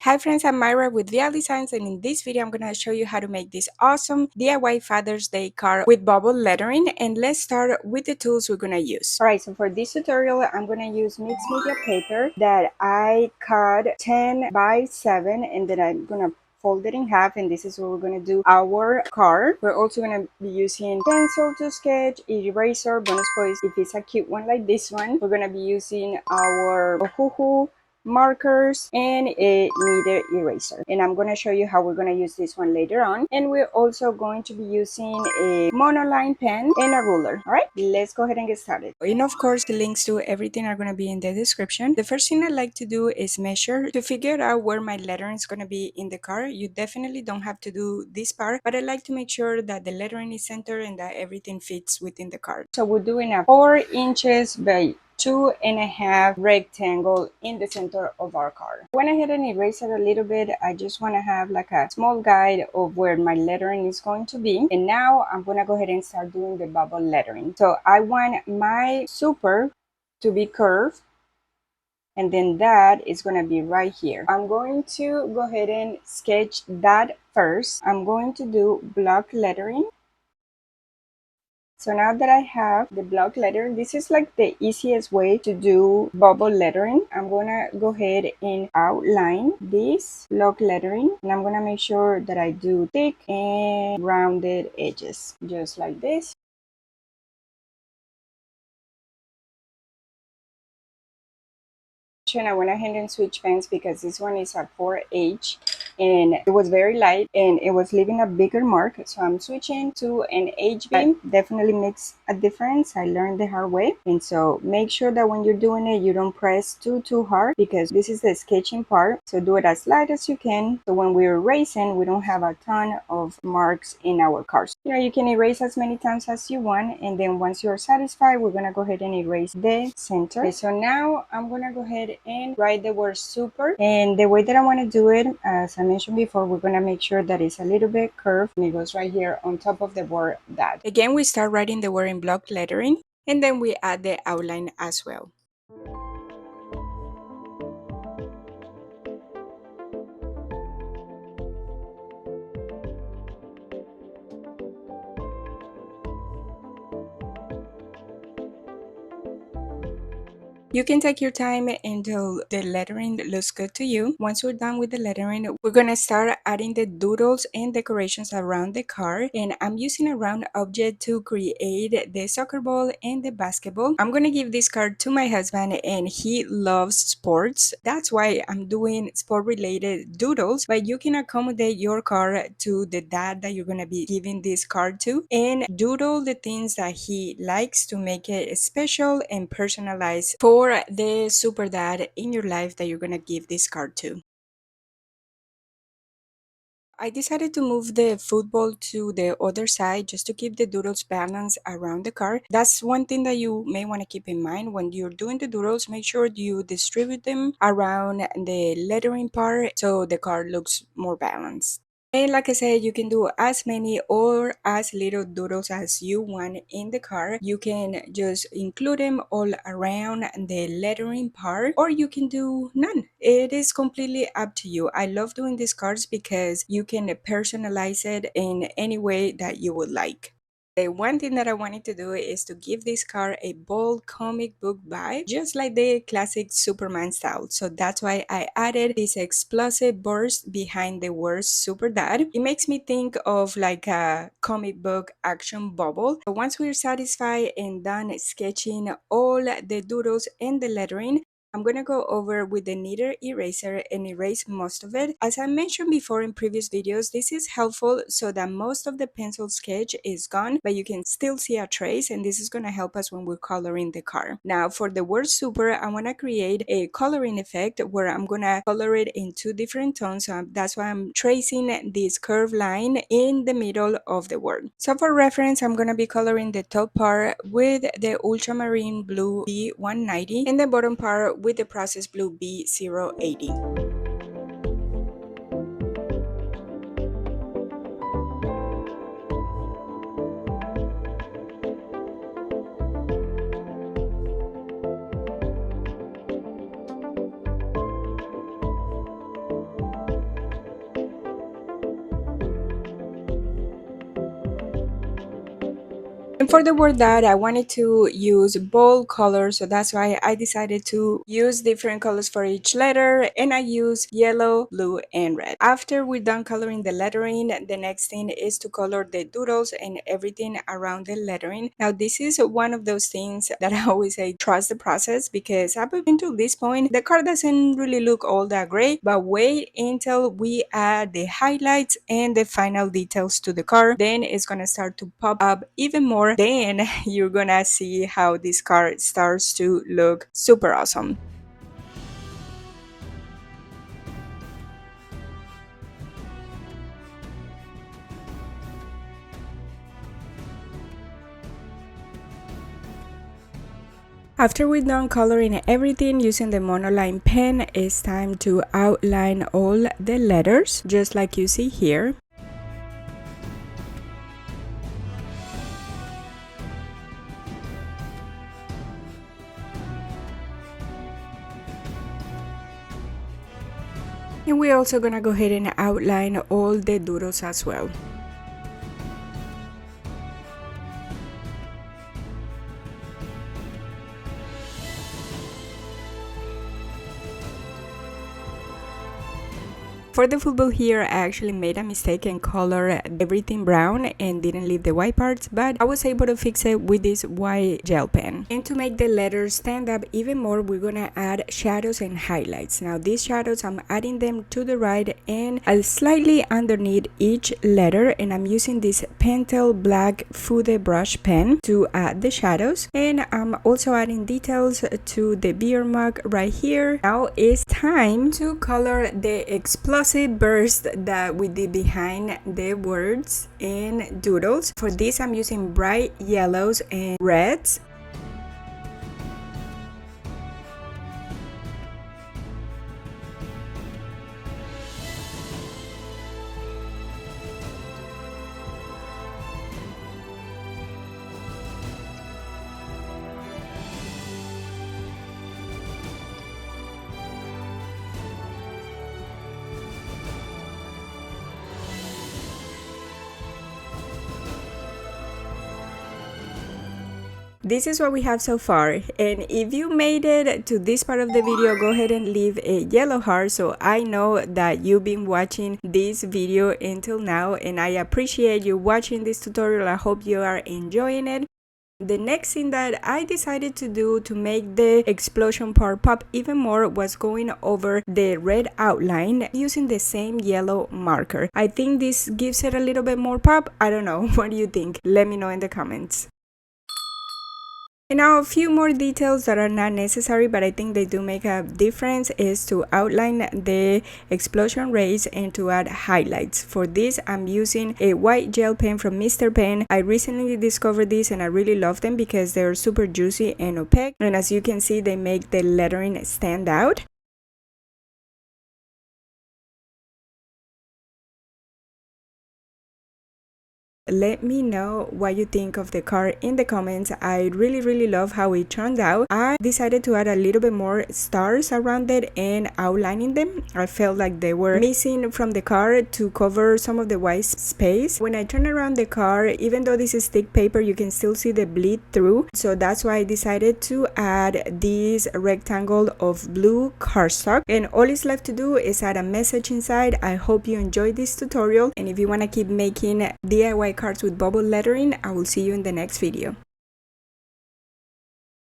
Hi friends, I'm Myra with Vial Designs, and in this video I'm going to show you how to make this awesome DIY Father's Day card with bubble lettering. And let's start with the tools we're going to use. Alright, so for this tutorial I'm going to use mixed media paper that I cut 10 by 7, and then I'm going to fold it in half, and this is what we're going to do our card. We're also going to be using pencil to sketch, eraser, bonus points if it's a cute one like this one. We're going to be using our Ohuhu markers and a knitter eraser, and I'm going to show you how we're going to use this one later on. And we're also going to be using a monoline pen and a ruler. All right, let's go ahead and get started. And of course, the links to everything are going to be in the description. The first thing I like to do is measure to figure out where my lettering is going to be in the card. You definitely don't have to do this part, but I like to make sure that the lettering is centered and that everything fits within the card. So we're doing a 4 inches by 2.5 rectangle in the center of our card. I went ahead and erased it a little bit. I just want to have like a small guide of where my lettering is going to be. And now I'm going to go ahead and start doing the bubble lettering. So I want my super to be curved, and then that is going to be right here. I'm going to go ahead and sketch that first. I'm going to do block lettering. So now that I have the block lettering, this is like the easiest way to do bubble lettering. I'm gonna go ahead and outline this block lettering, and I'm gonna make sure that I do thick and rounded edges, just like this. And I went ahead and switched pens because this one is a 4H and it was very light and it was leaving a bigger mark, so I'm switching to an HB. Definitely makes a difference. I learned the hard way. And so make sure that when you're doing it, you don't press too hard, because this is the sketching part. So do it as light as you can, so when we're erasing we don't have a ton of marks in our cards. You can erase as many times as you want, and then once you're satisfied, we're gonna go ahead and erase the center. Okay, so now I'm gonna go ahead and write the word super, and the way that I want to do it, as I mentioned before, we're going to make sure that it's a little bit curved, and it goes right here on top of the word that. Again, we start writing the word in block lettering, and then we add the outline as well. You can take your time until the lettering looks good to you. Once we're done with the lettering, we're gonna start adding the doodles and decorations around the card. And I'm using a round object to create the soccer ball and the basketball. I'm gonna give this card to my husband, and he loves sports. That's why I'm doing sport-related doodles, but you can accommodate your card to the dad that you're gonna be giving this card to, and doodle the things that he likes to make it special and personalized for the super dad in your life that you're gonna give this card to. I decided to move the football to the other side just to keep the doodles balanced around the card. That's one thing that you may want to keep in mind when you're doing the doodles. Make sure you distribute them around the lettering part so the card looks more balanced. And like I said, you can do as many or as little doodles as you want in the card. You can just include them all around the lettering part, or you can do none. It is completely up to you. I love doing these cards because you can personalize it in any way that you would like. The one thing that I wanted to do is to give this card a bold comic book vibe, just like the classic Superman style. So that's why I added this explosive burst behind the word super dad. It makes me think of like a comic book action bubble. So once we're satisfied and done sketching all the doodles and the lettering, I'm going to go over with the knitter eraser and erase most of it. As I mentioned before in previous videos, this is helpful so that most of the pencil sketch is gone, but you can still see a trace, and this is going to help us when we're coloring the card. Now for the word super, I want to create a coloring effect where I'm going to color it in 2 different tones. So that's why I'm tracing this curved line in the middle of the word. So for reference, I'm going to be coloring the top part with the ultramarine blue B190 and the bottom part with the process blue B080. For the word that, I wanted to use bold colors, so that's why I decided to use different colors for each letter, and I use yellow, blue, and red. After we're done coloring the lettering, the next thing is to color the doodles and everything around the lettering. Now this is one of those things that I always say, trust the process, because up until this point the card doesn't really look all that great, but wait until we add the highlights and the final details to the card, then it's gonna start to pop up even more. Then you're gonna see how this card starts to look super awesome. After we're done coloring everything using the monoline pen, it's time to outline all the letters, just like you see here. And we're also gonna go ahead and outline all the doodles as well. For the football here, I actually made a mistake and colored everything brown and didn't leave the white parts, but I was able to fix it with this white gel pen. And to make the letters stand up even more, we're gonna add shadows and highlights. Now these shadows, I'm adding them to the right and slightly underneath each letter, and I'm using this Pentel black Fude brush pen to add the shadows. And I'm also adding details to the beer mug right here. Now it's time to color the explosive burst that we did behind the words in doodles. For this, I'm using bright yellows and reds. This is what we have so far, and if you made it to this part of the video, go ahead and leave a yellow heart so I know that you've been watching this video until now, and I appreciate you watching this tutorial. I hope you are enjoying it. The next thing that I decided to do to make the explosion part pop even more was going over the red outline using the same yellow marker. I think this gives it a little bit more pop. I don't know. What do you think? Let me know in the comments. And now a few more details that are not necessary, but I think they do make a difference, is to outline the explosion rays and to add highlights. For this, I'm using a white gel pen from Mr. Pen. I recently discovered this and I really love them because they're super juicy and opaque. And as you can see, they make the lettering stand out. Let me know what you think of the card in the comments. I really love how it turned out. I decided to add a little bit more stars around it and outlining them. I felt like they were missing from the card to cover some of the white space. When I turn around the card, even though this is thick paper, you can still see the bleed through. So that's why I decided to add this rectangle of blue cardstock. And all is left to do is add a message inside. I hope you enjoyed this tutorial. And if you want to keep making DIY cards with bubble lettering, I will see you in the next video.